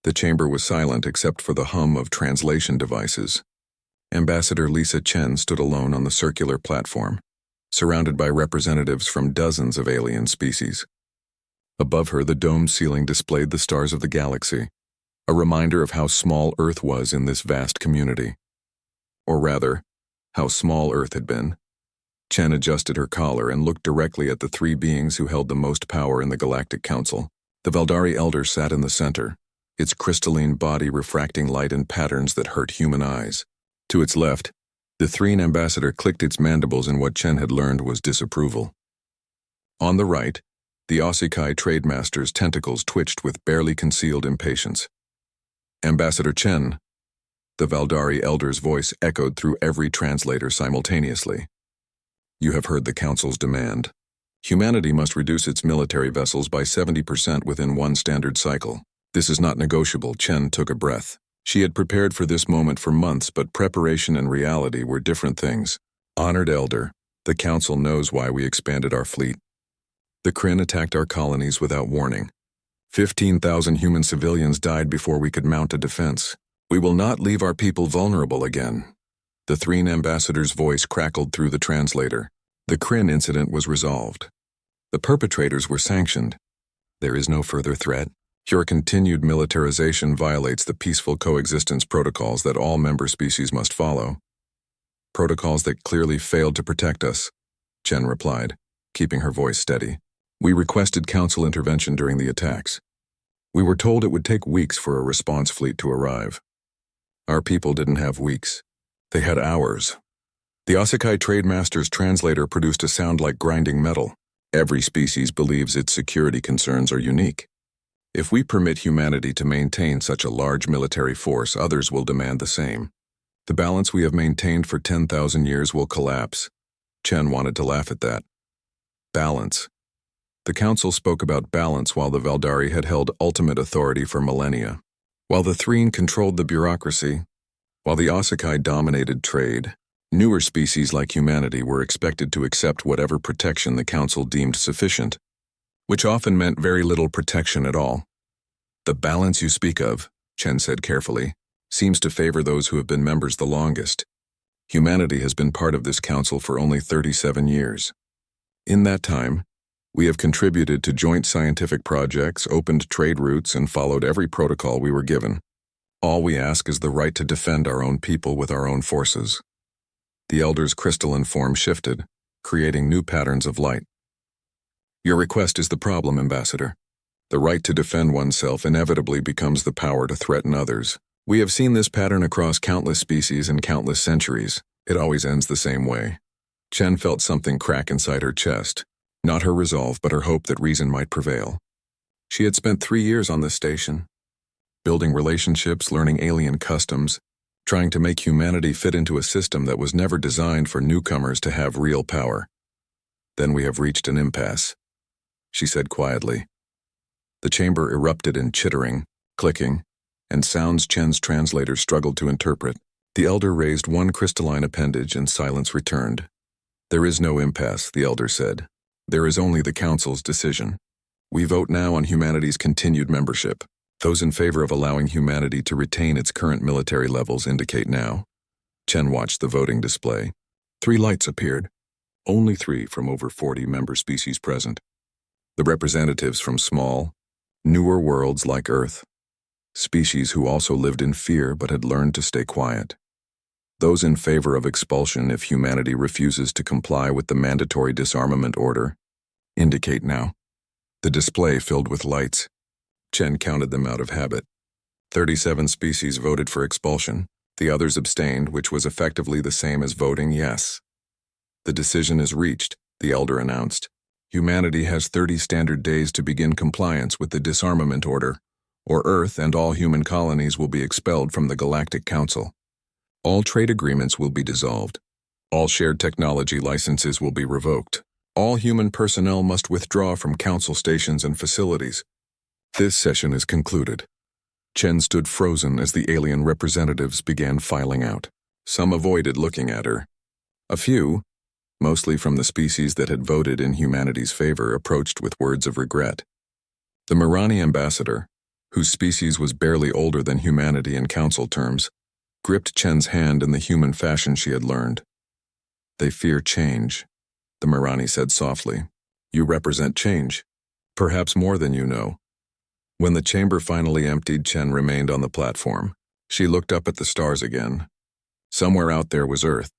The chamber was silent except for the hum of translation devices. Ambassador Lisa Chen stood alone on the circular platform, surrounded by representatives from dozens of alien species. Above her, the domed ceiling displayed the stars of the galaxy, a reminder of how small Earth was in this vast community. Or rather, how small Earth had been. Chen adjusted her collar and looked directly at the three beings who held the most power in the Galactic Council. The Valdari Elder sat in the center, its crystalline body refracting light in patterns that hurt human eyes. To its left, the Threen ambassador clicked its mandibles in what Chen had learned was disapproval. On the right, the Osikai Trademaster's tentacles twitched with barely concealed impatience. Ambassador Chen, the Valdari Elder's voice echoed through every translator simultaneously. You have heard the Council's demand. Humanity must reduce its military vessels by 70% within one standard cycle. This is not negotiable. Chen took a breath. She had prepared for this moment for months, but preparation and reality were different things. Honored Elder, the Council knows why we expanded our fleet. The Kryn attacked our colonies without warning. 15,000 human civilians died before we could mount a defense. We will not leave our people vulnerable again. The Threen ambassador's voice crackled through the translator. The Kryn incident was resolved. The perpetrators were sanctioned. There is no further threat. Your continued militarization violates the peaceful coexistence protocols that all member species must follow. Protocols that clearly failed to protect us, Chen replied, keeping her voice steady. We requested Council intervention during the attacks. We were told it would take weeks for a response fleet to arrive. Our people didn't have weeks. They had hours. The Osikai Trademaster's translator produced a sound like grinding metal. Every species believes its security concerns are unique. If we permit humanity to maintain such a large military force, others will demand the same. The balance we have maintained for 10,000 years will collapse. Chen wanted to laugh at that. Balance. The Council spoke about balance while the Valdari had held ultimate authority for millennia. While the Threen controlled the bureaucracy, while the Osikai dominated trade, newer species like humanity were expected to accept whatever protection the Council deemed sufficient, which often meant very little protection at all. The balance you speak of, Chen said carefully, seems to favor those who have been members the longest. Humanity has been part of this council for only 37 years. In that time, we have contributed to joint scientific projects, opened trade routes, and followed every protocol we were given. All we ask is the right to defend our own people with our own forces. The Elder's crystalline form shifted, creating new patterns of light. Your request is the problem, Ambassador. The right to defend oneself inevitably becomes the power to threaten others. We have seen this pattern across countless species and countless centuries. It always ends the same way. Chen felt something crack inside her chest. Not her resolve, but her hope that reason might prevail. She had spent 3 years on this station, building relationships, learning alien customs, trying to make humanity fit into a system that was never designed for newcomers to have real power. Then we have reached an impasse, she said quietly. The chamber erupted in chittering, clicking, and sounds Chen's translator struggled to interpret. The Elder raised one crystalline appendage and silence returned. There is no impasse, the Elder said. There is only the Council's decision. We vote now on humanity's continued membership. Those in favor of allowing humanity to retain its current military levels indicate now. Chen watched the voting display. 3 lights appeared. Only 3 from over 40 member species present. The representatives from small, newer worlds like Earth. Species who also lived in fear but had learned to stay quiet. Those in favor of expulsion if humanity refuses to comply with the mandatory disarmament order indicate now. The display filled with lights. Chen counted them out of habit. 37 species voted for expulsion. The others abstained, which was effectively the same as voting yes. The decision is reached, the Elder announced. Humanity has 30 standard days to begin compliance with the disarmament order, or Earth and all human colonies will be expelled from the Galactic Council. All trade agreements will be dissolved. All shared technology licenses will be revoked. All human personnel must withdraw from Council stations and facilities. This session is concluded. Chen stood frozen as the alien representatives began filing out. Some avoided looking at her. A few, mostly from the species that had voted in humanity's favor, approached with words of regret. The Mirani ambassador, whose species was barely older than humanity in council terms, gripped Chen's hand in the human fashion she had learned. "They fear change," the Mirani said softly. "You represent change, perhaps more than you know." When the chamber finally emptied, Chen remained on the platform. She looked up at the stars again. Somewhere out there was Earth,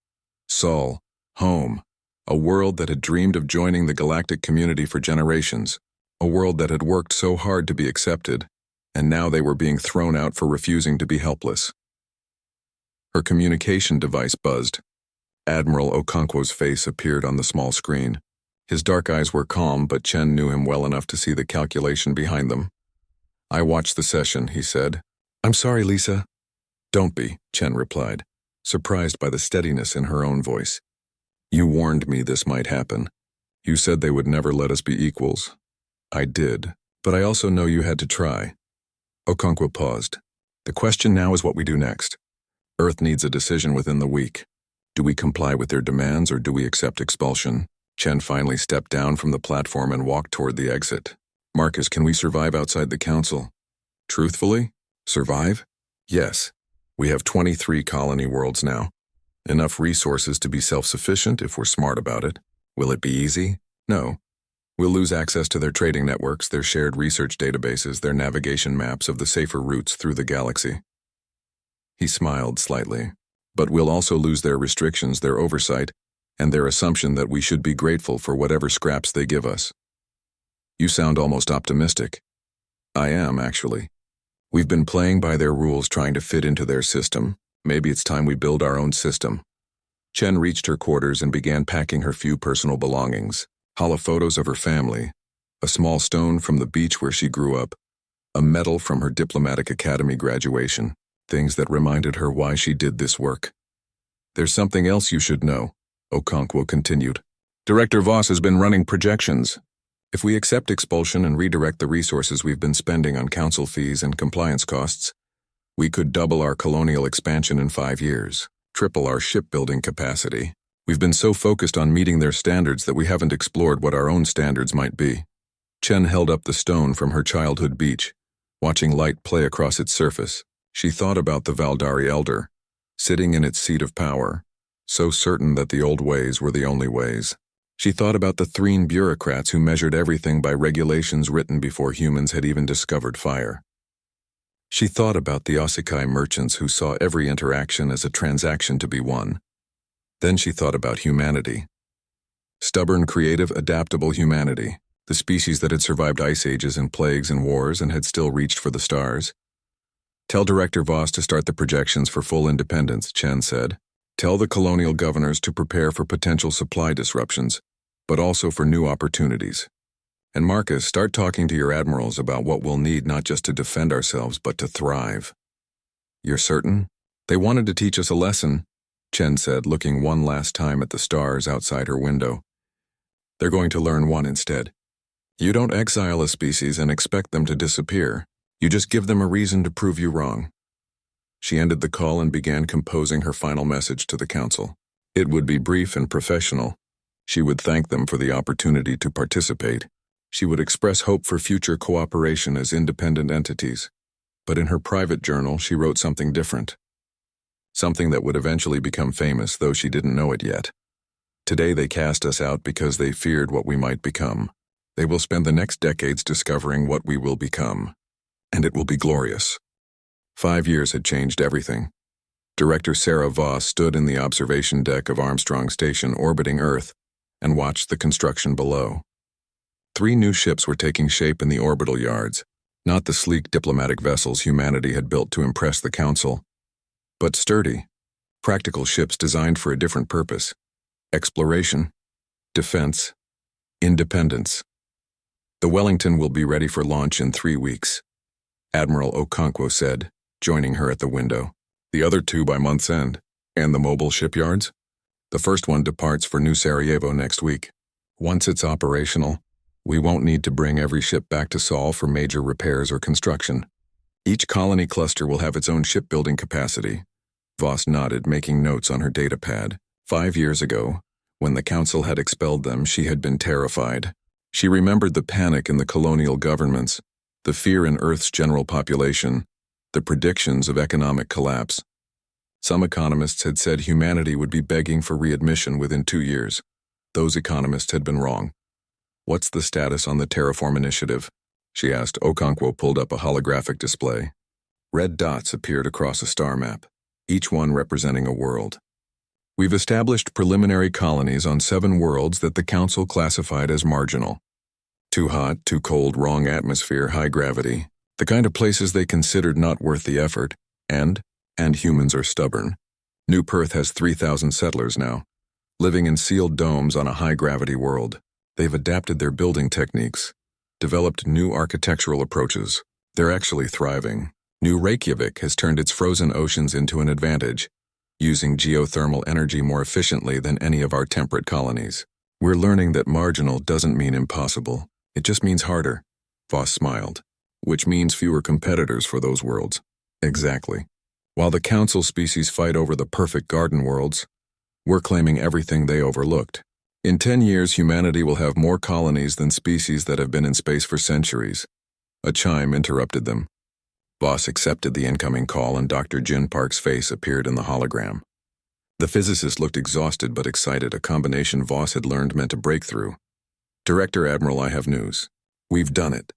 Sol, home, a world that had dreamed of joining the galactic community for generations, a world that had worked so hard to be accepted, and now they were being thrown out for refusing to be helpless. Her communication device buzzed. Admiral Okonkwo's face appeared on the small screen. His dark eyes were calm, but Chen knew him well enough to see the calculation behind them. "I watched the session," he said. "I'm sorry, Lisa." "Don't be," Chen replied, surprised by the steadiness in her own voice. "You warned me this might happen. You said they would never let us be equals." "I did, but I also know you had to try." Okonkwo paused. "The question now is what we do next. Earth needs a decision within the week. Do we comply with their demands or do we accept expulsion?" Chen finally stepped down from the platform and walked toward the exit. "Marcus, can we survive outside the council?" "Truthfully? Survive? Yes. We have 23 colony worlds now. Enough resources to be self-sufficient if we're smart about it. Will it be easy? No. We'll lose access to their trading networks, their shared research databases, their navigation maps of the safer routes through the galaxy." He smiled slightly. "But we'll also lose their restrictions, their oversight, and their assumption that we should be grateful for whatever scraps they give us." "You sound almost optimistic." "I am, actually. We've been playing by their rules, trying to fit into their system. Maybe it's time we build our own system." Chen reached her quarters and began packing her few personal belongings. Holophotos of her family, a small stone from the beach where she grew up, a medal from her diplomatic academy graduation, things that reminded her why she did this work. "There's something else you should know," Okonkwo continued. "Director Voss has been running projections. If we accept expulsion and redirect the resources we've been spending on council fees and compliance costs, we could double our colonial expansion in 5 years, triple our shipbuilding capacity. We've been so focused on meeting their standards that we haven't explored what our own standards might be." Chen held up the stone from her childhood beach, watching light play across its surface. She thought about the Valdari Elder, sitting in its seat of power, so certain that the old ways were the only ways. She thought about the Threen bureaucrats who measured everything by regulations written before humans had even discovered fire. She thought about the Osikai merchants who saw every interaction as a transaction to be won. Then she thought about humanity. Stubborn, creative, adaptable humanity, the species that had survived ice ages and plagues and wars and had still reached for the stars. "Tell Director Voss to start the projections for full independence," Chen said. "Tell the colonial governors to prepare for potential supply disruptions, but also for new opportunities. And Marcus, start talking to your admirals about what we'll need not just to defend ourselves, but to thrive." "You're certain? They wanted to teach us a lesson," Chen said, looking one last time at the stars outside her window. "They're going to learn one instead. You don't exile a species and expect them to disappear. You just give them a reason to prove you wrong." She ended the call and began composing her final message to the council. It would be brief and professional. She would thank them for the opportunity to participate. She would express hope for future cooperation as independent entities. But in her private journal, she wrote something different. Something that would eventually become famous, though she didn't know it yet. "Today they cast us out because they feared what we might become. They will spend the next decades discovering what we will become. And it will be glorious." 5 years had changed everything. Director Sarah Voss stood in the observation deck of Armstrong Station orbiting Earth and watched the construction below. 3 new ships were taking shape in the orbital yards, not the sleek diplomatic vessels humanity had built to impress the Council, but sturdy, practical ships designed for a different purpose: exploration, defense, independence. "The Wellington will be ready for launch in 3 weeks," Admiral Okonkwo said, joining her at the window. "The other 2 by month's end. And the mobile shipyards? The first one departs for New Sarajevo next week. Once it's operational, we won't need to bring every ship back to Sol for major repairs or construction. Each colony cluster will have its own shipbuilding capacity." Voss nodded, making notes on her data pad. 5 years ago, when the Council had expelled them, she had been terrified. She remembered the panic in the colonial governments, the fear in Earth's general population, the predictions of economic collapse. Some economists had said humanity would be begging for readmission within 2 years. Those economists had been wrong. "What's the status on the Terraform initiative?" she asked. Okonkwo pulled up a holographic display. Red dots appeared across a star map, each one representing a world. "We've established preliminary colonies on 7 worlds that the Council classified as marginal. Too hot, too cold, wrong atmosphere, high gravity. The kind of places they considered not worth the effort. And humans are stubborn. New Perth has 3,000 settlers now, living in sealed domes on a high-gravity world. They've adapted their building techniques, developed new architectural approaches. They're actually thriving. New Reykjavik has turned its frozen oceans into an advantage, using geothermal energy more efficiently than any of our temperate colonies. We're learning that marginal doesn't mean impossible. It just means harder." Voss smiled. "Which means fewer competitors for those worlds." "Exactly. While the Council species fight over the perfect garden worlds, we're claiming everything they overlooked. In 10 years, humanity will have more colonies than species that have been in space for centuries." A chime interrupted them. Voss accepted the incoming call and Dr. Jin Park's face appeared in the hologram. The physicist looked exhausted but excited, a combination Voss had learned meant a breakthrough. "Director Admiral, I have news. We've done it.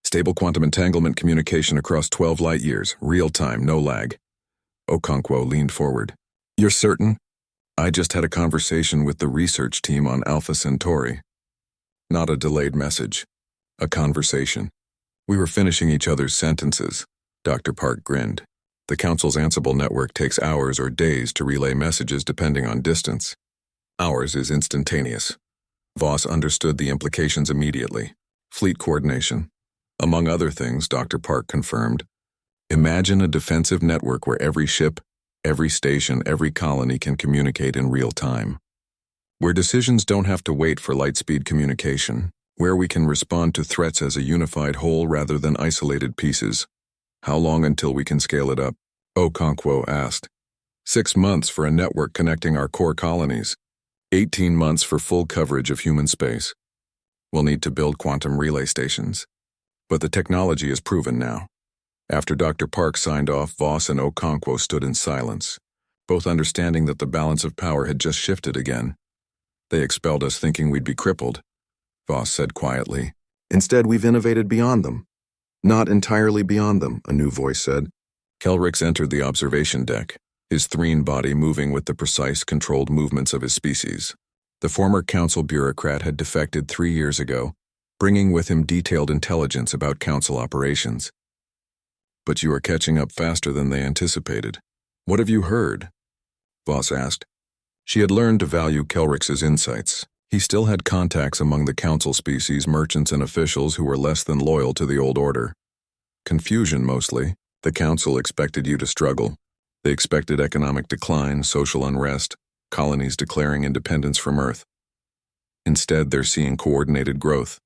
Stable quantum entanglement communication across 12 light years, real time, no lag." Okonkwo leaned forward. "You're certain?" "I just had a conversation with the research team on Alpha Centauri." Not a delayed message. A conversation. We were finishing each other's sentences. Dr. Park grinned. "The Council's Ansible network takes hours or days to relay messages depending on distance. Ours is instantaneous." Voss understood the implications immediately. Fleet coordination. Among other things, Dr. Park confirmed. "Imagine a defensive network where every ship, every station, every colony can communicate in real time. Where decisions don't have to wait for light-speed communication. Where we can respond to threats as a unified whole rather than isolated pieces." "How long until we can scale it up?" Okonkwo asked. 6 months for a network connecting our core colonies. 18 months for full coverage of human space. We'll need to build quantum relay stations. But the technology is proven now." After Dr. Park signed off, Voss and Okonkwo stood in silence, both understanding that the balance of power had just shifted again. "They expelled us thinking we'd be crippled," Voss said quietly. "Instead, we've innovated beyond them." "Not entirely beyond them," a new voice said. Kelrix entered the observation deck, his Threen body moving with the precise, controlled movements of his species. The former Council bureaucrat had defected 3 years ago, bringing with him detailed intelligence about Council operations. "But you are catching up faster than they anticipated. What have you heard?" Voss asked. She had learned to value Kelrix's insights. He still had contacts among the Council species, merchants and officials who were less than loyal to the old order. Confusion, mostly. The Council expected you to struggle. They expected economic decline, social unrest, colonies declaring independence from Earth. Instead, they're seeing coordinated growth.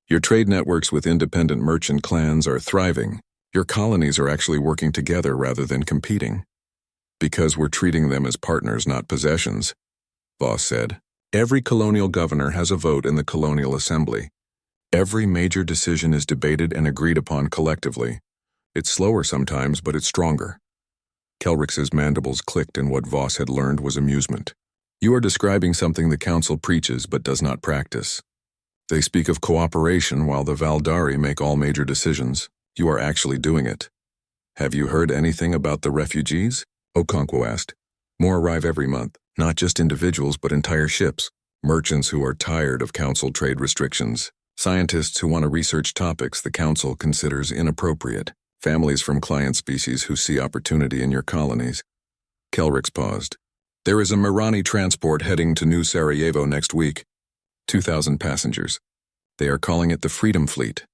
Your trade networks with independent merchant clans are thriving. Your colonies are actually working together rather than competing. Because we're treating them as partners, not possessions," Voss said. "Every colonial governor has a vote in the Colonial Assembly. Every major decision is debated and agreed upon collectively. It's slower sometimes, but it's stronger." Kelrix's mandibles clicked, and what Voss had learned was amusement. "You are describing something the Council preaches but does not practice. They speak of cooperation while the Valdari make all major decisions. You are actually doing it." "Have you heard anything about the refugees?" Okonkwo asked. "More arrive every month, not just individuals but entire ships. Merchants who are tired of Council trade restrictions. Scientists who want to research topics the Council considers inappropriate. Families from client species who see opportunity in your colonies." Kelrix paused. "There is a Mirani transport heading to New Sarajevo next week. 2,000 passengers. They are calling it the Freedom Fleet."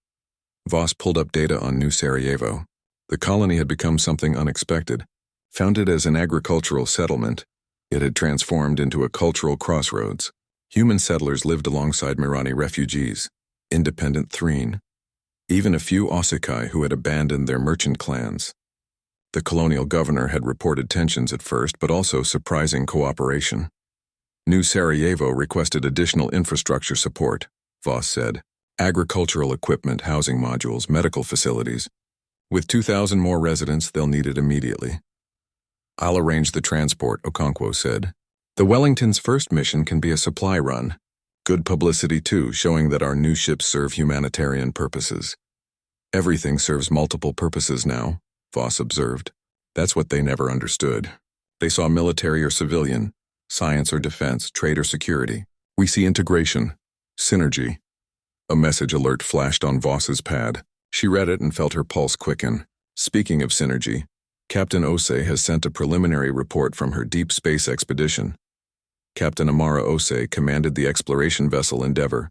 Voss pulled up data on New Sarajevo. The colony had become something unexpected. Founded as an agricultural settlement, it had transformed into a cultural crossroads. Human settlers lived alongside Mirani refugees, independent Threen, even a few Osikai who had abandoned their merchant clans. The colonial governor had reported tensions at first, but also surprising cooperation. New Sarajevo requested additional infrastructure support, Voss said. Agricultural equipment, housing modules, medical facilities. With 2,000 more residents, they'll need it immediately. I'll arrange the transport, Okonkwo said. The Wellington's first mission can be a supply run. Good publicity too, showing that our new ships serve humanitarian purposes. Everything serves multiple purposes now, Voss observed. That's what they never understood. They saw military or civilian, science or defense, trade or security. We see integration, synergy. A message alert flashed on Voss's pad. She read it and felt her pulse quicken. Speaking of synergy, Captain Osei has sent a preliminary report from her deep space expedition. Captain Amara Osei commanded the exploration vessel Endeavour,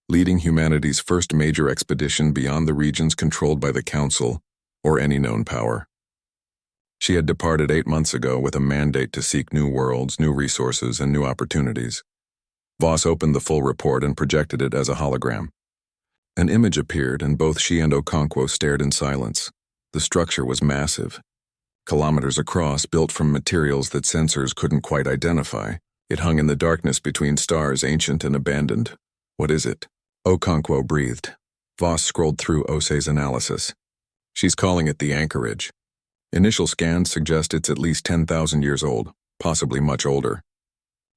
leading humanity's first major expedition beyond the regions controlled by the Council or any known power. She had departed 8 months ago with a mandate to seek new worlds, new resources, and new opportunities. Voss opened the full report and projected it as a hologram. An image appeared, and both she and Okonkwo stared in silence. The structure was massive, kilometers across, built from materials that sensors couldn't quite identify. It hung in the darkness between stars, ancient and abandoned. What is it? Okonkwo breathed. Voss scrolled through Osei's analysis. She's calling it the Anchorage. Initial scans suggest it's at least 10,000 years old, possibly much older.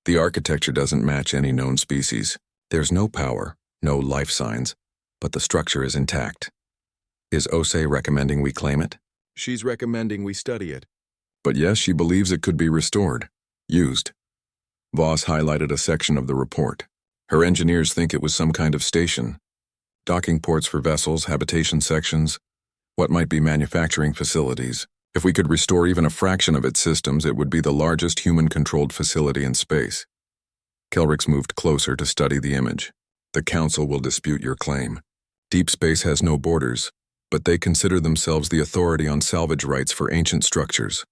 The architecture doesn't match any known species. There's no power, no life signs, but the structure is intact. Is Osei recommending we claim it? She's recommending we study it. But yes, she believes it could be restored, used. Voss highlighted a section of the report. Her engineers think it was some kind of station. Docking ports for vessels, habitation sections, what might be manufacturing facilities. If we could restore even a fraction of its systems, it would be the largest human-controlled facility in space. Kelrix moved closer to study the image. The Council will dispute your claim. Deep space has no borders, but they consider themselves the authority on salvage rights for ancient structures.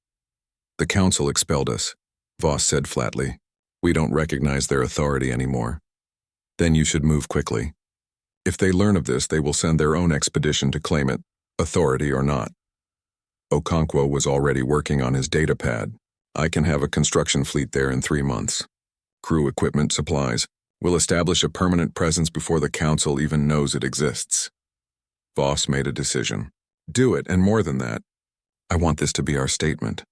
The Council expelled us, Voss said flatly. We don't recognize their authority anymore. Then you should move quickly. If they learn of this, they will send their own expedition to claim it, authority or not. Okonkwo was already working on his data pad. I can have a construction fleet there in 3 months. Crew, equipment, supplies. We'll establish a permanent presence before the Council even knows it exists. Voss made a decision. Do it, and more than that. I want this to be our statement.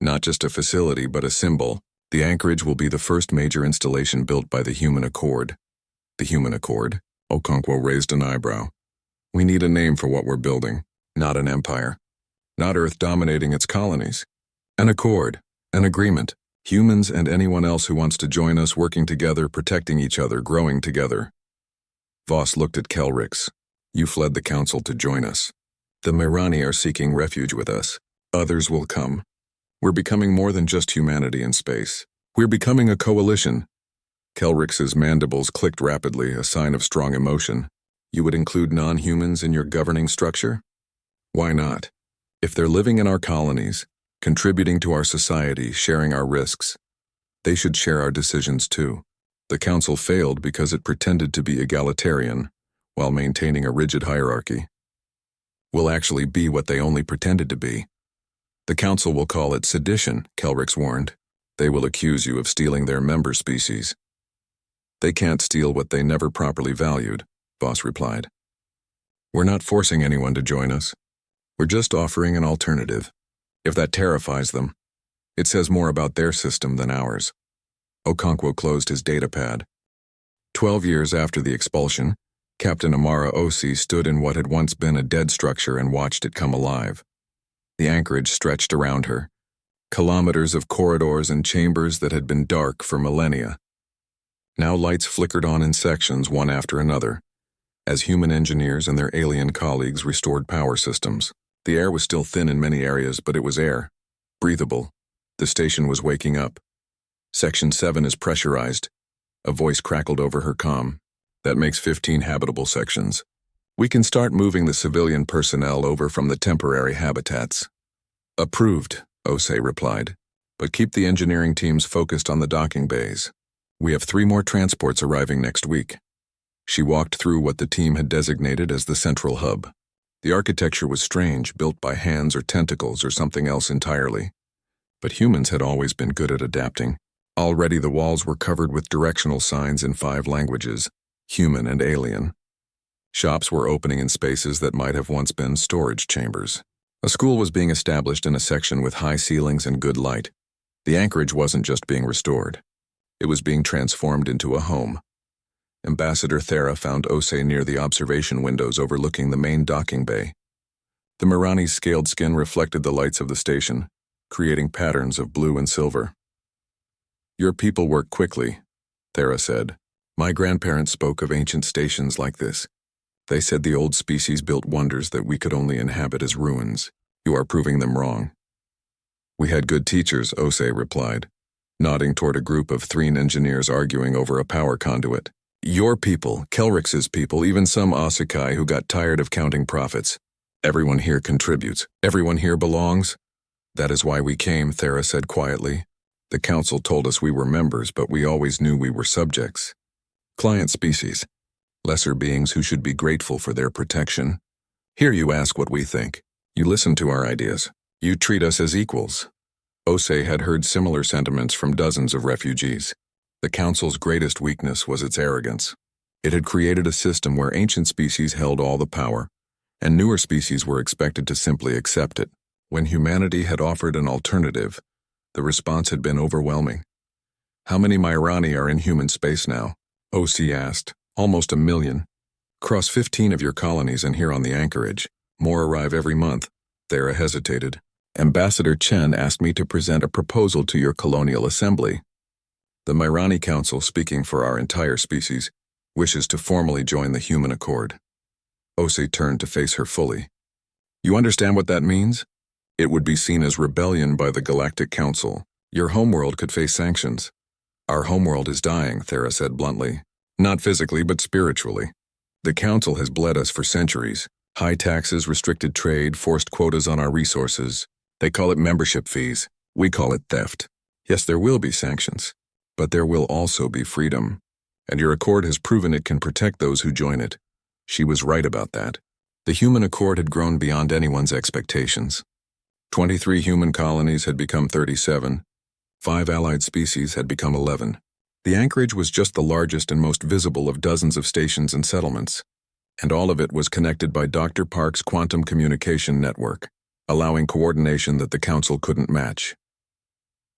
Not just a facility, but a symbol. The Anchorage will be the first major installation built by the Human Accord. The Human Accord? Okonkwo raised an eyebrow. We need a name for what we're building, not an empire. Not Earth dominating its colonies. An accord, an agreement. Humans and anyone else who wants to join us, working together, protecting each other, growing together. Voss looked at Kelrix. You fled the Council to join us. The Mirani are seeking refuge with us. Others will come. We're becoming more than just humanity in space. We're becoming a coalition. Kelrix's mandibles clicked rapidly, a sign of strong emotion. You would include non-humans in your governing structure? Why not? If they're living in our colonies, contributing to our society, sharing our risks, they should share our decisions too. The Council failed because it pretended to be egalitarian while maintaining a rigid hierarchy. We'll actually be what they only pretended to be. The Council will call it sedition, Kelrix warned. They will accuse you of stealing their member species. They can't steal what they never properly valued, Voss replied. We're not forcing anyone to join us. We're just offering an alternative. If that terrifies them, it says more about their system than ours. Okonkwo closed his data pad. 12 years after the expulsion, Captain Amara Osei stood in what had once been a dead structure and watched it come alive. The anchorage stretched around her, kilometers of corridors and chambers that had been dark for millennia. Now lights flickered on in sections, one after another, as human engineers and their alien colleagues restored power systems. The air was still thin in many areas, but it was air, breathable. The station was waking up. Section 7 is pressurized. A voice crackled over her comm. That makes 15 habitable sections. We can start moving the civilian personnel over from the temporary habitats. Approved, Osei replied, but keep the engineering teams focused on the docking bays. We have 3 more transports arriving next week. She walked through what the team had designated as the central hub. The architecture was strange, built by hands or tentacles or something else entirely. But humans had always been good at adapting. Already the walls were covered with directional signs in 5 languages, human and alien. Shops were opening in spaces that might have once been storage chambers. A school was being established in a section with high ceilings and good light. The anchorage wasn't just being restored. It was being transformed into a home. Ambassador Thera found Osei near the observation windows overlooking the main docking bay. The Mirani's scaled skin reflected the lights of the station, creating patterns of blue and silver. "Your people work quickly," Thera said. "My grandparents spoke of ancient stations like this. They said the old species built wonders that we could only inhabit as ruins. You are proving them wrong." "We had good teachers," Osei replied, nodding toward a group of Threen engineers arguing over a power conduit. "Your people, Kelrix's people, even some Asukai who got tired of counting profits. Everyone here contributes. Everyone here belongs." "That is why we came," Thera said quietly. "The council told us we were members, but we always knew we were subjects. Client species. Lesser beings who should be grateful for their protection. Here you ask what we think. You listen to our ideas. You treat us as equals." Osei had heard similar sentiments from dozens of refugees. The council's greatest weakness was its arrogance. It had created a system where ancient species held all the power, and newer species were expected to simply accept it. When humanity had offered an alternative, the response had been overwhelming. "How many Mirani are in human space now?" Osei asked. "Almost 1 million. Cross 15 of your colonies and here on the anchorage. More arrive every month." Thera hesitated. "Ambassador Chen asked me to present a proposal to your colonial assembly. The Mirani Council, speaking for our entire species, wishes to formally join the human accord." Osei turned to face her fully. "You understand what that means? It would be seen as rebellion by the Galactic Council. Your homeworld could face sanctions." "Our homeworld is dying," Thera said bluntly. "Not physically, but spiritually. The Council has bled us for centuries. High taxes, restricted trade, forced quotas on our resources. They call it membership fees. We call it theft. Yes, there will be sanctions, but there will also be freedom. And your accord has proven it can protect those who join it." She was right about that. The human accord had grown beyond anyone's expectations. 23 human colonies had become 37. 5 allied species had become 11. The anchorage was just the largest and most visible of dozens of stations and settlements, and all of it was connected by Dr. Park's quantum communication network, allowing coordination that the council couldn't match.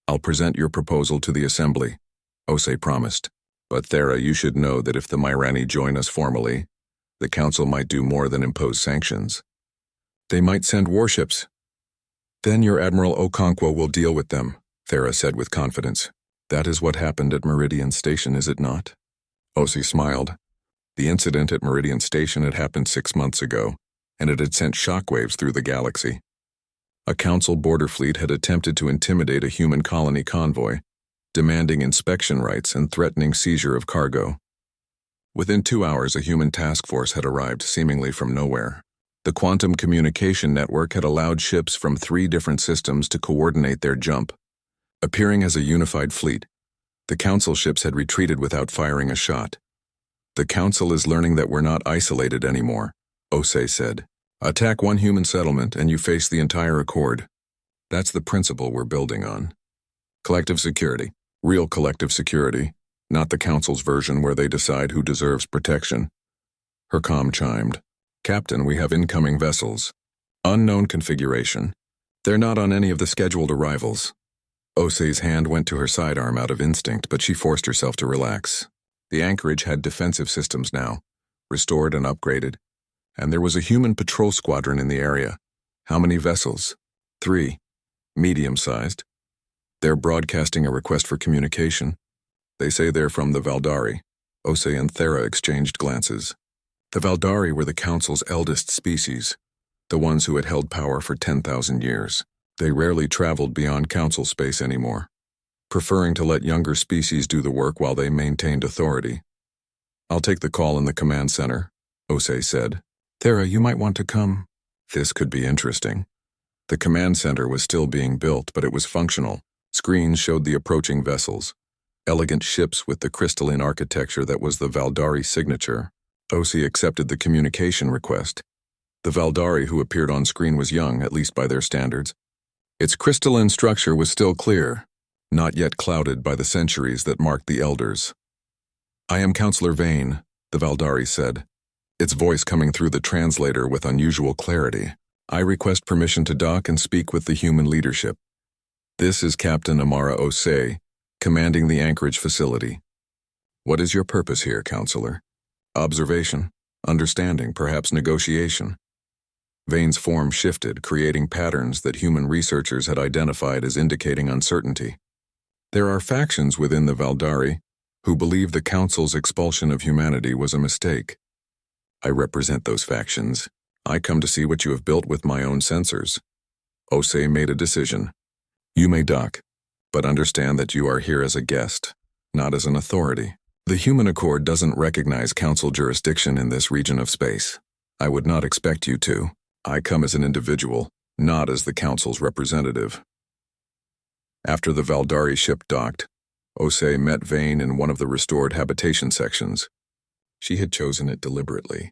"I'll present your proposal to the assembly," Osei promised. "But Thera, you should know that if the Mirani join us formally, the council might do more than impose sanctions. They might send warships. Then your Admiral Okonkwo will deal with them," Thera said with confidence. "That is what happened at Meridian Station, is it not?" Osei smiled. The incident at Meridian Station had happened 6 months ago, and it had sent shockwaves through the galaxy. A council border fleet had attempted to intimidate a human colony convoy, demanding inspection rights and threatening seizure of cargo. Within 2 hours, a human task force had arrived, seemingly from nowhere. The quantum communication network had allowed ships from 3 different systems to coordinate their jump. Appearing as a unified fleet, the council ships had retreated without firing a shot. "The council is learning that we're not isolated anymore," Osei said. "Attack one human settlement and you face the entire accord. That's the principle we're building on. Collective security. Real collective security. Not the council's version where they decide who deserves protection." Her comm chimed. "Captain, we have incoming vessels. Unknown configuration. They're not on any of the scheduled arrivals." Osei's hand went to her sidearm out of instinct, but she forced herself to relax. The anchorage had defensive systems now, restored and upgraded, and there was a human patrol squadron in the area. "How many vessels?" 3. Medium-sized. "They're broadcasting a request for communication. They say they're from the Valdari." Osei and Thera exchanged glances. The Valdari were the council's eldest species, the ones who had held power for 10,000 years. They rarely traveled beyond council space anymore, preferring to let younger species do the work while they maintained authority. "I'll take the call in the command center," Osei said. "Thera, you might want to come." This could be interesting. The command center was still being built, but it was functional. Screens showed the approaching vessels, elegant ships with the crystalline architecture that was the Valdari signature. Osei accepted the communication request. The Valdari who appeared on screen was young, at least by their standards. Its crystalline structure was still clear, not yet clouded by the centuries that marked the elders. "I am Counselor Vane," the Valdari said. its voice coming through the translator with unusual clarity. I request permission to dock and speak with the human leadership. This is Captain Amara Osei, commanding the Anchorage facility. What is your purpose here, counselor? Observation, understanding, perhaps negotiation. Vane's form shifted, creating patterns that human researchers had identified as indicating uncertainty. There are factions within the Valdari who believe the Council's expulsion of humanity was a mistake. I represent those factions. I come to see what you have built with my own sensors. Osei made a decision. You may dock, but understand that you are here as a guest, not as an authority. The Human Accord doesn't recognize Council jurisdiction in this region of space. I would not expect you to. I come as an individual, not as the Council's representative. After the Valdari ship docked, Osei met Vane in one of the restored habitation sections. She had chosen it deliberately.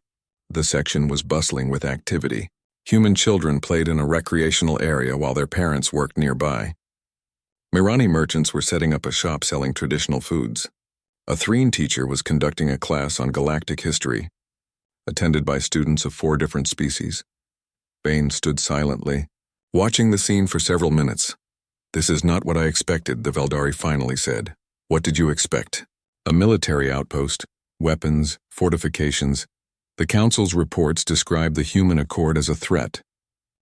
The section was bustling with activity. Human children played in a recreational area while their parents worked nearby. Mirani merchants were setting up a shop selling traditional foods. A Threen teacher was conducting a class on galactic history, attended by students of 4 different species. Vane stood silently, watching the scene for several minutes. This is not what I expected, the Valdari finally said. What did you expect? A military outpost, weapons, fortifications. The Council's reports describe the Human Accord as a threat.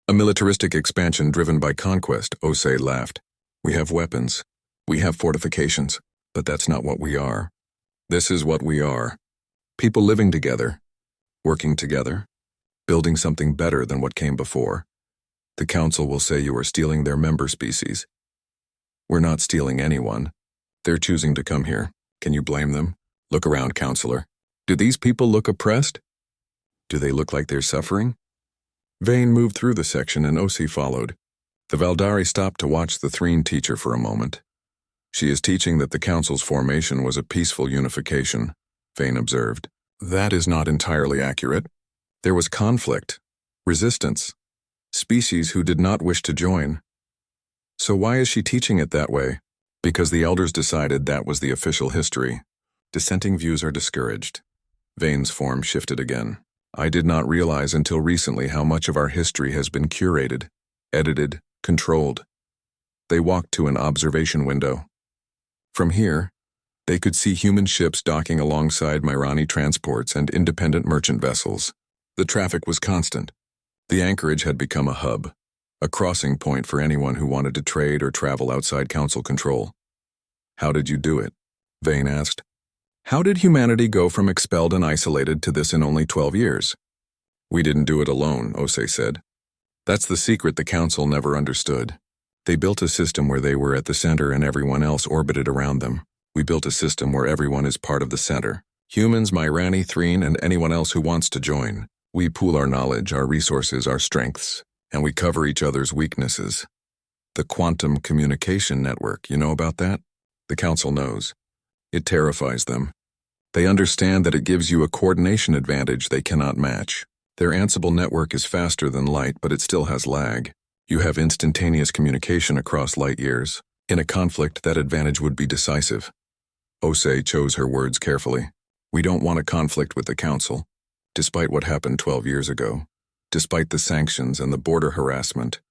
A militaristic expansion driven by conquest, Osei laughed. We have weapons. We have fortifications. But that's not what we are. This is what we are. People living together, working together, building something better than what came before. The Council will say you are stealing their member species. We're not stealing anyone. They're choosing to come here. Can you blame them? Look around, counselor. Do these people look oppressed? Do they look like they're suffering? Vane moved through the section and Osei followed. The Valdari stopped to watch the Threen teacher for a moment. She is teaching that the Council's formation was a peaceful unification, Vane observed. That is not entirely accurate. There was conflict, resistance, species who did not wish to join. So why is she teaching it that way? Because the elders decided that was the official history. Dissenting views are discouraged. Vane's form shifted again. I did not realize until recently how much of our history has been curated, edited, controlled. They walked to an observation window. From here, they could see human ships docking alongside Mirani transports and independent merchant vessels. The traffic was constant. The Anchorage had become a hub, a crossing point for anyone who wanted to trade or travel outside Council control. How did you do it? Vane asked. How did humanity go from expelled and isolated to this in only 12 years? We didn't do it alone, Osei said. That's the secret the Council never understood. They built a system where they were at the center and everyone else orbited around them. We built a system where everyone is part of the center. Humans, Mirani, Threen, and anyone else who wants to join. We pool our knowledge, our resources, our strengths, and we cover each other's weaknesses. The quantum communication network, you know about that? The Council knows. It terrifies them. They understand that it gives you a coordination advantage they cannot match. Their Ansible network is faster than light, but it still has lag. You have instantaneous communication across light years. In a conflict, that advantage would be decisive. Osei chose her words carefully. We don't want a conflict with the Council. Despite what happened 12 years ago, despite the sanctions and the border harassment.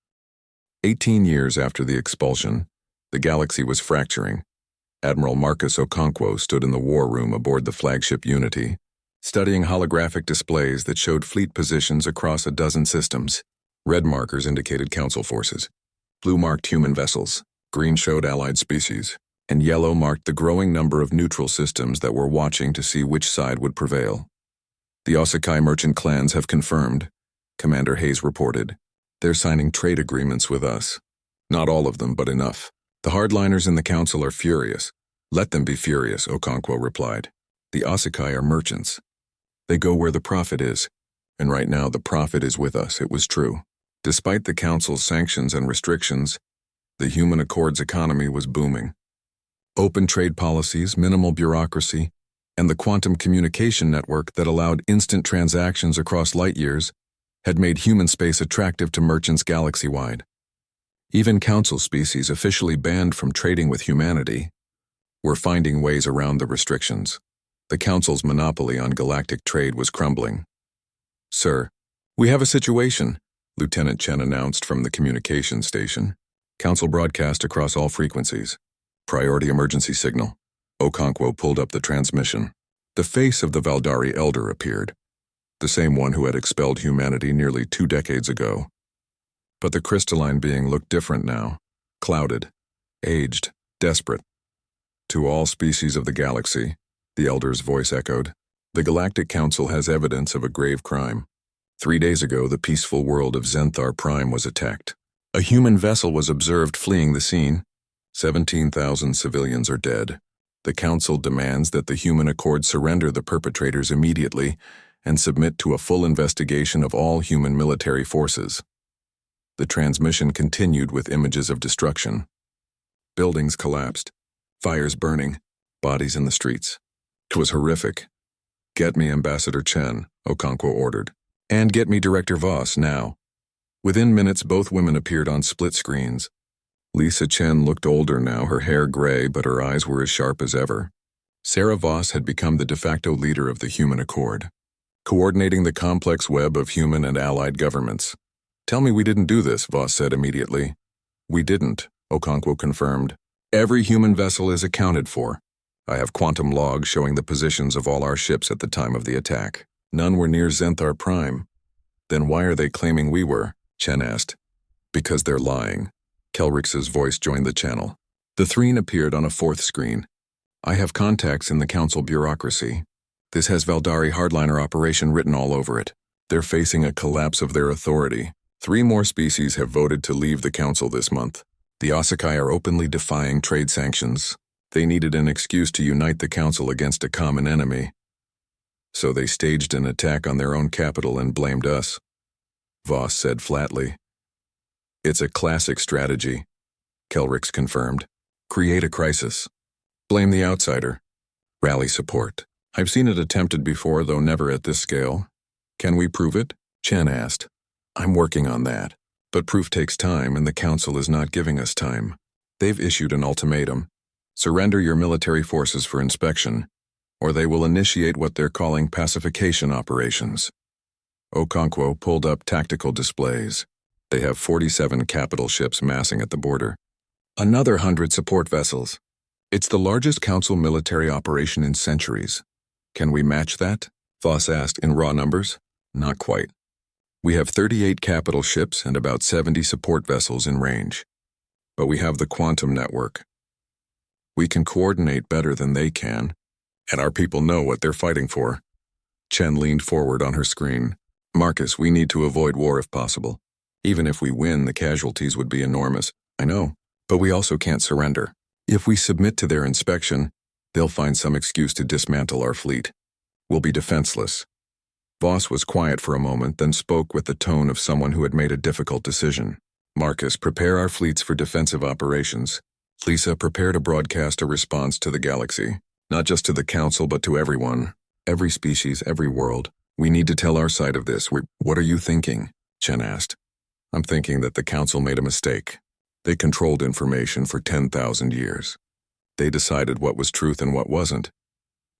18 years after the expulsion, the galaxy was fracturing. Admiral Marcus Okonkwo stood in the war room aboard the flagship Unity, studying holographic displays that showed fleet positions across a dozen systems. Red markers indicated Council forces. Blue marked human vessels. Green showed allied species. And yellow marked the growing number of neutral systems that were watching to see which side would prevail. The Osakai merchant clans have confirmed, Commander Hayes reported. They're signing trade agreements with us. Not all of them, but enough. The hardliners in the Council are furious. Let them be furious, Okonkwo replied. The Osakai are merchants. They go where the profit is. And right now the profit is with us, it was true. Despite the Council's sanctions and restrictions, the Human Accord's economy was booming. Open trade policies, minimal bureaucracy, and the quantum communication network that allowed instant transactions across light years had made human space attractive to merchants galaxy-wide. Even Council species officially banned from trading with humanity were finding ways around the restrictions. The Council's monopoly on galactic trade was crumbling. Sir, we have a situation, Lieutenant Chen announced from the communications station. Council broadcast across all frequencies. Priority emergency signal. Okonkwo pulled up the transmission. The face of the Valdari elder appeared, the same one who had expelled humanity nearly 2 decades ago. But the crystalline being looked different now, clouded, aged, desperate. To all species of the galaxy, the elder's voice echoed, the Galactic Council has evidence of a grave crime. 3 days ago, the peaceful world of Zenthar Prime was attacked. A human vessel was observed fleeing the scene. 17,000 civilians are dead. The Council demands that the Human Accord surrender the perpetrators immediately and submit to a full investigation of all human military forces. The transmission continued with images of destruction. Buildings collapsed, fires burning, bodies in the streets. It was horrific. Get me Ambassador Chen, Okonkwo ordered. And get me Director Voss now. Within minutes, both women appeared on split screens. Lisa Chen looked older now, her hair gray, but her eyes were as sharp as ever. Sarah Voss had become the de facto leader of the Human Accord, coordinating the complex web of human and allied governments. Tell me we didn't do this, Voss said immediately. We didn't, Okonkwo confirmed. Every human vessel is accounted for. I have quantum logs showing the positions of all our ships at the time of the attack. None were near Zenthar Prime. Then why are they claiming we were? Chen asked. Because they're lying. Kelrix's voice joined the channel. The threen appeared on a fourth screen. I have contacts in the Council bureaucracy. This has Valdari Hardliner Operation written all over it. They're facing a collapse of their authority. 3 more species have voted to leave the Council this month. The Osakai are openly defying trade sanctions. They needed an excuse to unite the Council against a common enemy. So they staged an attack on their own capital and blamed us. Voss said flatly. It's a classic strategy, Kelrix confirmed. Create a crisis. Blame the outsider. Rally support. I've seen it attempted before, though never at this scale. Can we prove it? Chen asked. I'm working on that. But proof takes time, and the Council is not giving us time. They've issued an ultimatum. Surrender your military forces for inspection, or they will initiate what they're calling pacification operations. Okonkwo pulled up tactical displays. They have 47 capital ships massing at the border. Another 100 support vessels. It's the largest Council military operation in centuries. Can we match that? Voss asked in raw numbers. Not quite. We have 38 capital ships and about 70 support vessels in range. But we have the quantum network. We can coordinate better than they can, and our people know what they're fighting for. Chen leaned forward on her screen. Marcus, we need to avoid war if possible. Even if we win, the casualties would be enormous. I know, but we also can't surrender. If we submit to their inspection, they'll find some excuse to dismantle our fleet. We'll be defenseless. Voss was quiet for a moment, then spoke with the tone of someone who had made a difficult decision. Marcus, prepare our fleets for defensive operations. Lisa, prepare to broadcast a response to the galaxy. Not just to the Council, but to everyone. Every species, every world. We need to tell our side of this. What are you thinking? Chen asked. I'm thinking that the Council made a mistake. They controlled information for 10,000 years. They decided what was truth and what wasn't.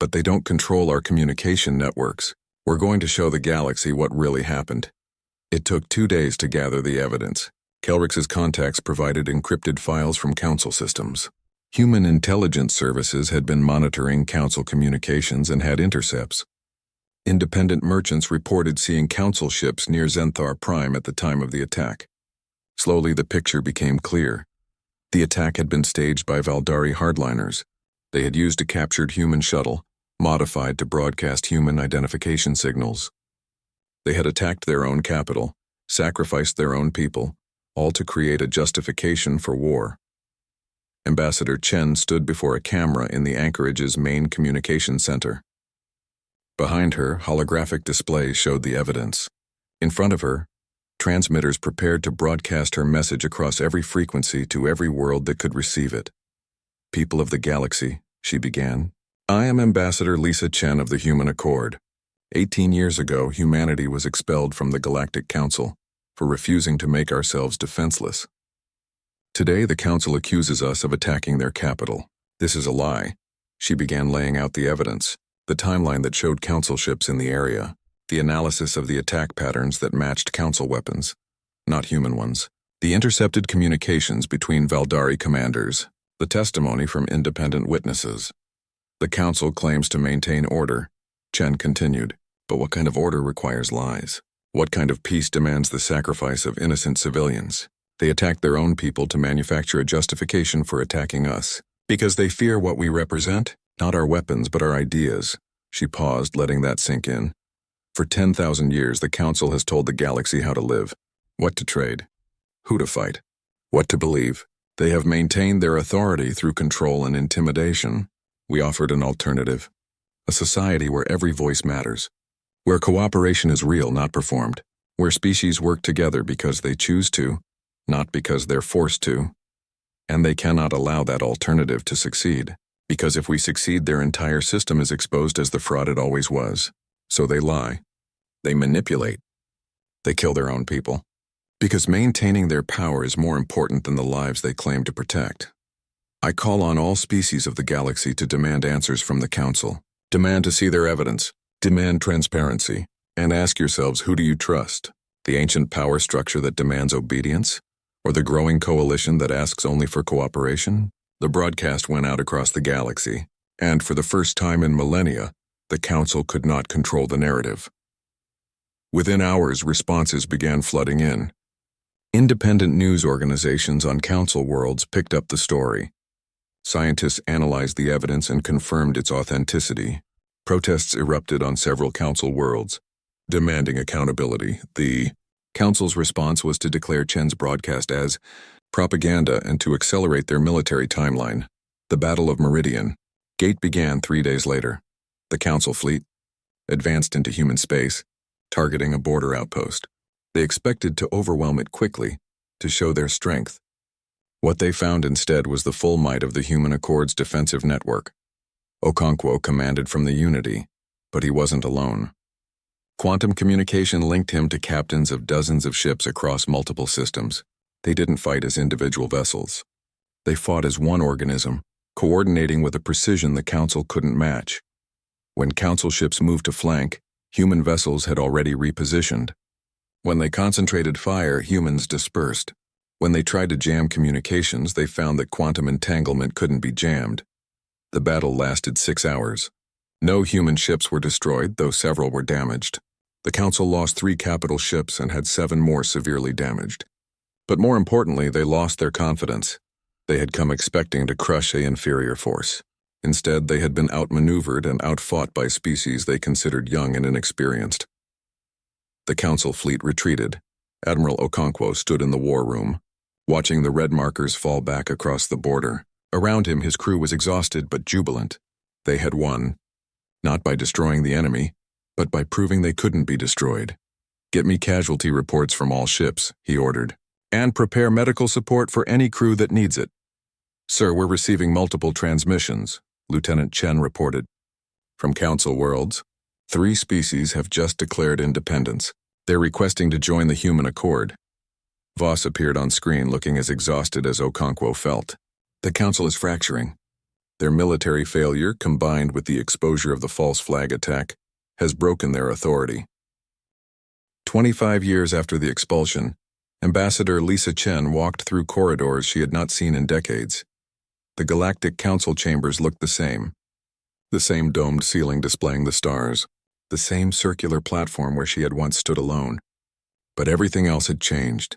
But they don't control our communication networks. We're going to show the galaxy what really happened. It took 2 days to gather the evidence. Kelrix's contacts provided encrypted files from Council systems. Human intelligence services had been monitoring Council communications and had intercepts. Independent merchants reported seeing Council ships near Zenthar Prime at the time of the attack. Slowly, the picture became clear. The attack had been staged by Valdari hardliners. They had used a captured human shuttle, modified to broadcast human identification signals. They had attacked their own capital, sacrificed their own people, all to create a justification for war. Ambassador Chen stood before a camera in the anchorage's main communication center. Behind her, holographic displays showed the evidence. In front of her, transmitters prepared to broadcast her message across every frequency to every world that could receive it. People of the galaxy, she began. I am Ambassador Lisa Chen of the Human Accord. 18 years ago, humanity was expelled from the Galactic Council for refusing to make ourselves defenseless. Today, the Council accuses us of attacking their capital. This is a lie. She began laying out the evidence, the timeline that showed Council ships in the area. The analysis of the attack patterns that matched Council weapons, not human ones. The intercepted communications between Valdari commanders. The testimony from independent witnesses. The Council claims to maintain order. Chen continued. But what kind of order requires lies? What kind of peace demands the sacrifice of innocent civilians? They attack their own people to manufacture a justification for attacking us. Because they fear what we represent? Not our weapons, but our ideas. She paused, letting that sink in. For 10,000 years, the Council has told the galaxy how to live, what to trade, who to fight, what to believe. They have maintained their authority through control and intimidation. We offered an alternative. A society where every voice matters. Where cooperation is real, not performed. Where species work together because they choose to, not because they're forced to. And they cannot allow that alternative to succeed. Because if we succeed, their entire system is exposed as the fraud it always was. So they lie. They manipulate. They kill their own people. Because maintaining their power is more important than the lives they claim to protect. I call on all species of the galaxy to demand answers from the Council. Demand to see their evidence. Demand transparency. And ask yourselves, who do you trust? The ancient power structure that demands obedience? Or the growing coalition that asks only for cooperation? The broadcast went out across the galaxy, and for the first time in millennia, the Council could not control the narrative. Within hours, responses began flooding in. Independent news organizations on Council worlds picked up the story. Scientists analyzed the evidence and confirmed its authenticity. Protests erupted on several Council worlds, demanding accountability. The Council's response was to declare Chen's broadcast as propaganda and to accelerate their military timeline. The Battle of Meridian Gate began 3 days later. The Council fleet advanced into human space, targeting a border outpost. They expected to overwhelm it quickly, to show their strength. What they found instead was the full might of the Human Accord's defensive network. Okonkwo commanded from the Unity, but he wasn't alone. Quantum communication linked him to captains of dozens of ships across multiple systems. They didn't fight as individual vessels. They fought as one organism, coordinating with a precision the Council couldn't match. When Council ships moved to flank, human vessels had already repositioned. When they concentrated fire, humans dispersed. When they tried to jam communications, they found that quantum entanglement couldn't be jammed. The battle lasted 6 hours. No human ships were destroyed, though several were damaged. The Council lost 3 capital ships and had 7 more severely damaged. But more importantly, they lost their confidence. They had come expecting to crush an inferior force. Instead, they had been outmaneuvered and outfought by species they considered young and inexperienced. The Council fleet retreated. Admiral Okonkwo stood in the war room, watching the red markers fall back across the border. Around him, his crew was exhausted but jubilant. They had won, not by destroying the enemy, but by proving they couldn't be destroyed. "Get me casualty reports from all ships," he ordered, "and prepare medical support for any crew that needs it." "Sir, we're receiving multiple transmissions," Lieutenant Chen reported. From Council worlds, 3 species have just declared independence. They're requesting to join the Human Accord. Voss appeared on screen looking as exhausted as Okonkwo felt. The Council is fracturing. Their military failure, combined with the exposure of the false flag attack, has broken their authority. 25 years after the expulsion, Ambassador Lisa Chen walked through corridors she had not seen in decades. The Galactic Council chambers looked the same domed ceiling displaying the stars, the same circular platform where she had once stood alone. But everything else had changed.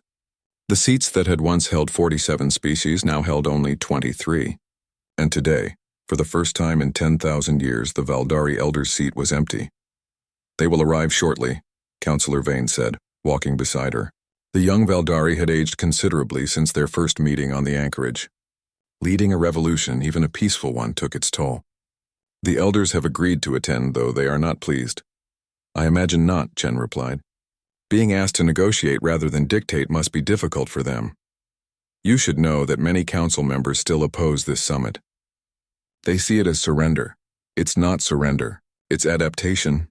The seats that had once held 47 species now held only 23. And today, for the first time in 10,000 years, the Valdari Elder's seat was empty. "They will arrive shortly," Councillor Vane said, walking beside her. The young Valdari had aged considerably since their first meeting on the anchorage. Leading a revolution, even a peaceful one, took its toll. "The elders have agreed to attend, though they are not pleased." "I imagine not," Chen replied. "Being asked to negotiate rather than dictate must be difficult for them. You should know that many Council members still oppose this summit. They see it as surrender. It's not surrender. It's adaptation."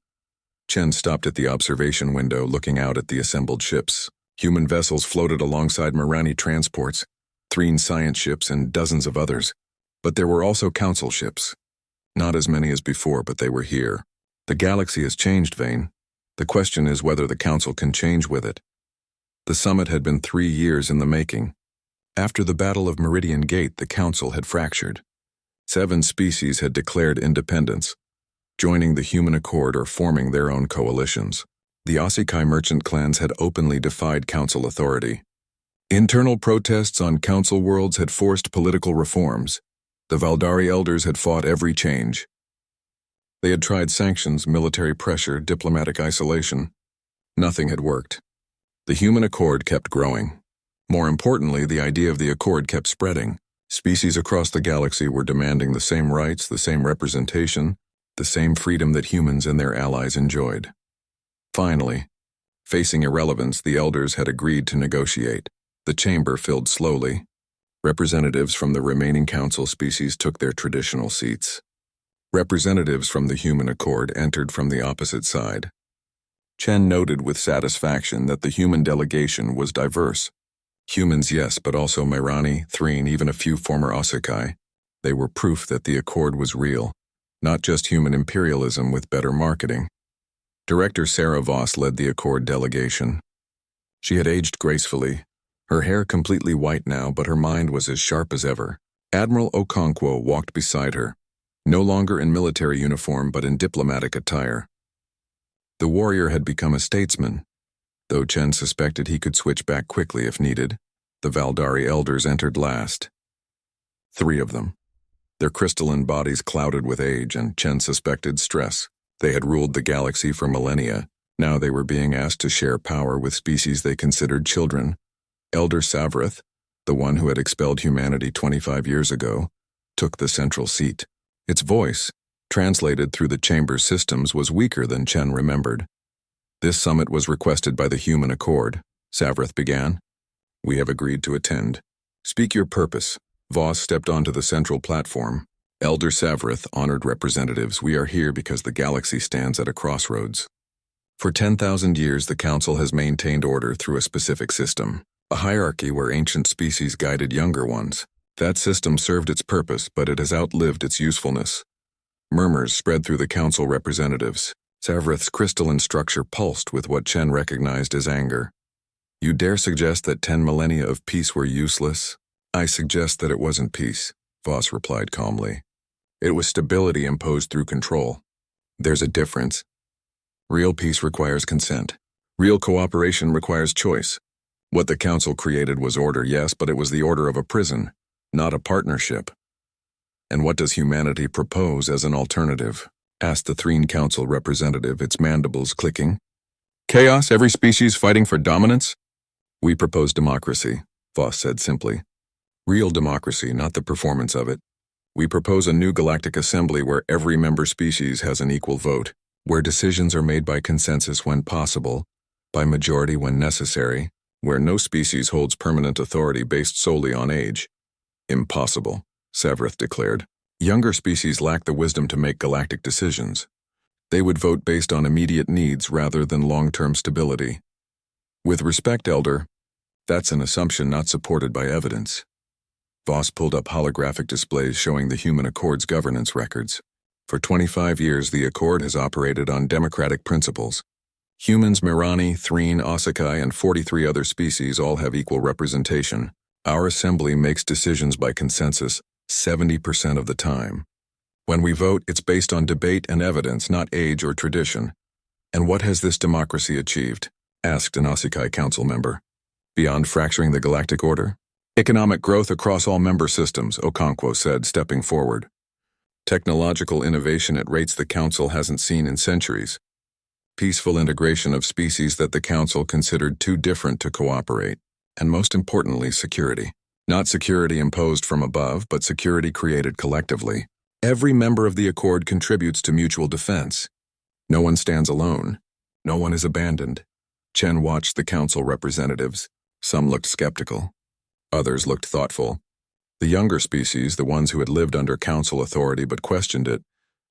Chen stopped at the observation window, looking out at the assembled ships. Human vessels floated alongside Mirani transports, 3 science ships and dozens of others. But there were also Council ships. Not as many as before, but they were here. "The galaxy has changed, Vane. The question is whether the Council can change with it. The summit had been 3 years in the making. After the Battle of Meridian Gate, the Council had fractured. 7 species had declared independence, joining the Human Accord or forming their own coalitions. The Osikai merchant clans had openly defied Council authority. Internal protests on Council worlds had forced political reforms. The Valdari elders had fought every change. They had tried sanctions, military pressure, diplomatic isolation. Nothing had worked. The Human Accord kept growing. More importantly, the idea of the Accord kept spreading. Species across the galaxy were demanding the same rights, the same representation, the same freedom that humans and their allies enjoyed. Finally, facing irrelevance, the elders had agreed to negotiate. The chamber filled slowly. Representatives from the remaining Council species took their traditional seats. Representatives from the Human Accord entered from the opposite side. Chen noted with satisfaction that the human delegation was diverse. Humans, yes, but also Mirani, Threen, even a few former Osikai. They were proof that the Accord was real, not just human imperialism with better marketing. Director Sarah Voss led the Accord delegation. She had aged gracefully, her hair completely white now, but her mind was as sharp as ever. Admiral Okonkwo walked beside her, no longer in military uniform but in diplomatic attire. The warrior had become a statesman. Though Chen suspected he could switch back quickly if needed, the Valdari elders entered last. 3 of them. Their crystalline bodies clouded with age, and Chen suspected stress. They had ruled the galaxy for millennia. Now they were being asked to share power with species they considered children. Elder Savrith, the one who had expelled humanity 25 years ago, took the central seat. Its voice, translated through the chamber's systems, was weaker than Chen remembered. This summit was requested by the Human Accord, Savrith began. We have agreed to attend. Speak your purpose. Voss stepped onto the central platform. Elder Savrith, honored representatives, we are here because the galaxy stands at a crossroads. For 10,000 years, the Council has maintained order through a specific system, a hierarchy where ancient species guided younger ones. That system served its purpose, but it has outlived its usefulness. Murmurs spread through the Council representatives. Savrith's crystalline structure pulsed with what Chen recognized as anger. You dare suggest that 10 millennia of peace were useless? I suggest that it wasn't peace, Voss replied calmly. It was stability imposed through control. There's a difference. Real peace requires consent. Real cooperation requires choice. What the Council created was order, yes, but it was the order of a prison, not a partnership. And what does humanity propose as an alternative? Asked the Threen Council representative, its mandibles clicking. Chaos, every species fighting for dominance? We propose democracy, Voss said simply. Real democracy, not the performance of it. We propose a new galactic assembly where every member species has an equal vote, where decisions are made by consensus when possible, by majority when necessary, where no species holds permanent authority based solely on age. Impossible, Savrith declared. Younger species lack the wisdom to make galactic decisions. They would vote based on immediate needs rather than long-term stability. With respect, Elder, that's an assumption not supported by evidence. Voss pulled up holographic displays showing the Human Accord's governance records. For 25 years, the Accord has operated on democratic principles. Humans, Mirani, Threen, Osikai, and 43 other species all have equal representation. Our assembly makes decisions by consensus 70% of the time. When we vote, it's based on debate and evidence, not age or tradition. And what has this democracy achieved? Asked an Osikai council member. Beyond fracturing the galactic order? Economic growth across all member systems, Okonkwo said, stepping forward. Technological innovation at rates the Council hasn't seen in centuries. Peaceful integration of species that the Council considered too different to cooperate. And most importantly, security. Not security imposed from above, but security created collectively. Every member of the Accord contributes to mutual defense. No one stands alone. No one is abandoned. Chen watched the Council representatives. Some looked skeptical. Others looked thoughtful. The younger species, the ones who had lived under Council authority but questioned it,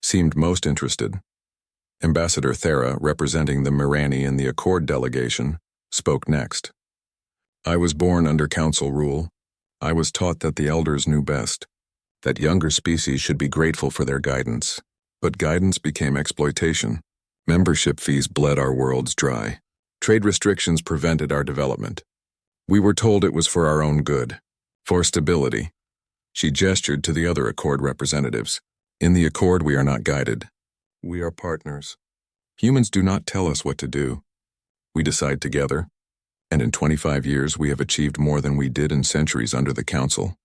seemed most interested. Ambassador Thera, representing the Mirani in the Accord delegation, spoke next. I was born under Council rule. I was taught that the elders knew best, that younger species should be grateful for their guidance. But guidance became exploitation. Membership fees bled our worlds dry. Trade restrictions prevented our development. We were told it was for our own good, for stability. She gestured to the other Accord representatives. In the Accord, we are not guided. We are partners. Humans do not tell us what to do. We decide together, and in 25 years we have achieved more than we did in centuries under the Council.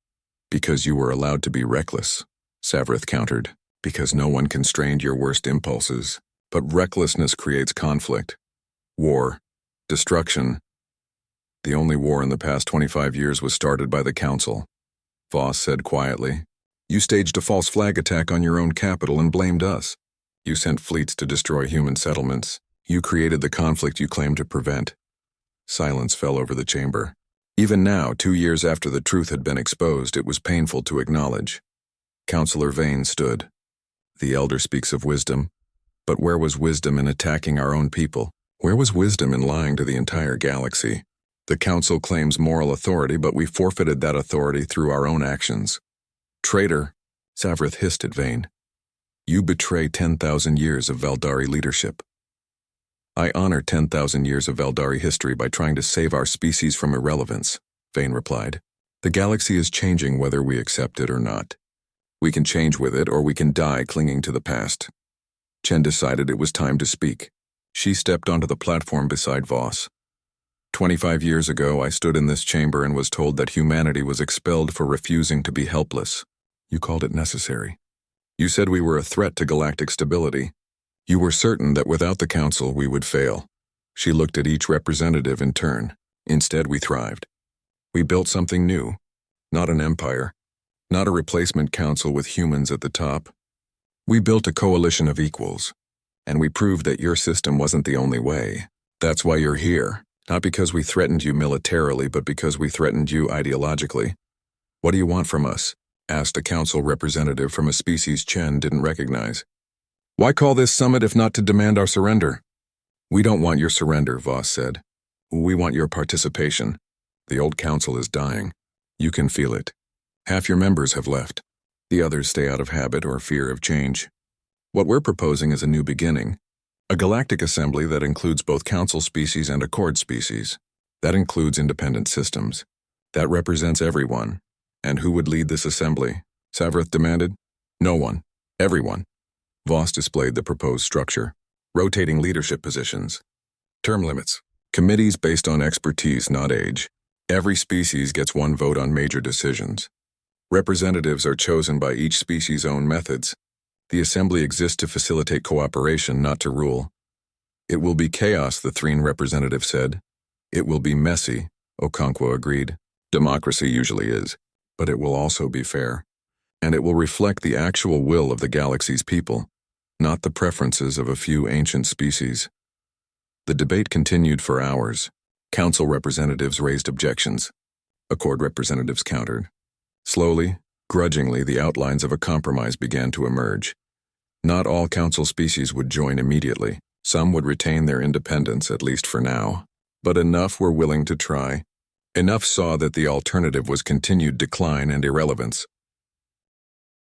Because you were allowed to be reckless, Savrith countered. Because no one constrained your worst impulses. But recklessness creates conflict, war, destruction. The only war in the past 25 years was started by the Council, Voss said quietly. You staged a false flag attack on your own capital and blamed us. You sent fleets to destroy human settlements. You created the conflict you claimed to prevent. Silence fell over the chamber. Even now, 2 years after the truth had been exposed, it was painful to acknowledge. Councillor Vane stood. The Elder speaks of wisdom. But where was wisdom in attacking our own people? Where was wisdom in lying to the entire galaxy? The Council claims moral authority, but we forfeited that authority through our own actions. Traitor, Savrith hissed at Vane. You betray 10,000 years of Valdari leadership. I honor 10,000 years of Valdari history by trying to save our species from irrelevance, Vane replied. The galaxy is changing whether we accept it or not. We can change with it, or we can die clinging to the past. Chen decided it was time to speak. She stepped onto the platform beside Voss. 25 years ago, I stood in this chamber and was told that humanity was expelled for refusing to be helpless. You called it necessary. You said we were a threat to galactic stability. You were certain that without the Council, we would fail. She looked at each representative in turn. Instead, we thrived. We built something new. Not an empire. Not a replacement council with humans at the top. We built a coalition of equals, and we proved that your system wasn't the only way. That's why you're here, not because we threatened you militarily, but because we threatened you ideologically. What do you want from us? Asked a council representative from a species Chen didn't recognize. Why call this summit if not to demand our surrender? We don't want your surrender, Voss said. We want your participation. The old council is dying. You can feel it. Half your members have left. The others stay out of habit or fear of change. What we're proposing is a new beginning. A galactic assembly that includes both council species and accord species. That includes independent systems. That represents everyone. And who would lead this assembly? Savrith demanded. No one. Everyone. Voss displayed the proposed structure. Rotating leadership positions. Term limits. Committees based on expertise, not age. Every species gets one vote on major decisions. Representatives are chosen by each species' own methods. The assembly exists to facilitate cooperation, not to rule. It will be chaos, the Threen representative said. It will be messy, Okonkwo agreed. Democracy usually is, but it will also be fair. And it will reflect the actual will of the galaxy's people, not the preferences of a few ancient species. The debate continued for hours. Council representatives raised objections. Accord representatives countered. Slowly, grudgingly, the outlines of a compromise began to emerge. Not all council species would join immediately. Some would retain their independence, at least for now. But enough were willing to try. Enough saw that the alternative was continued decline and irrelevance.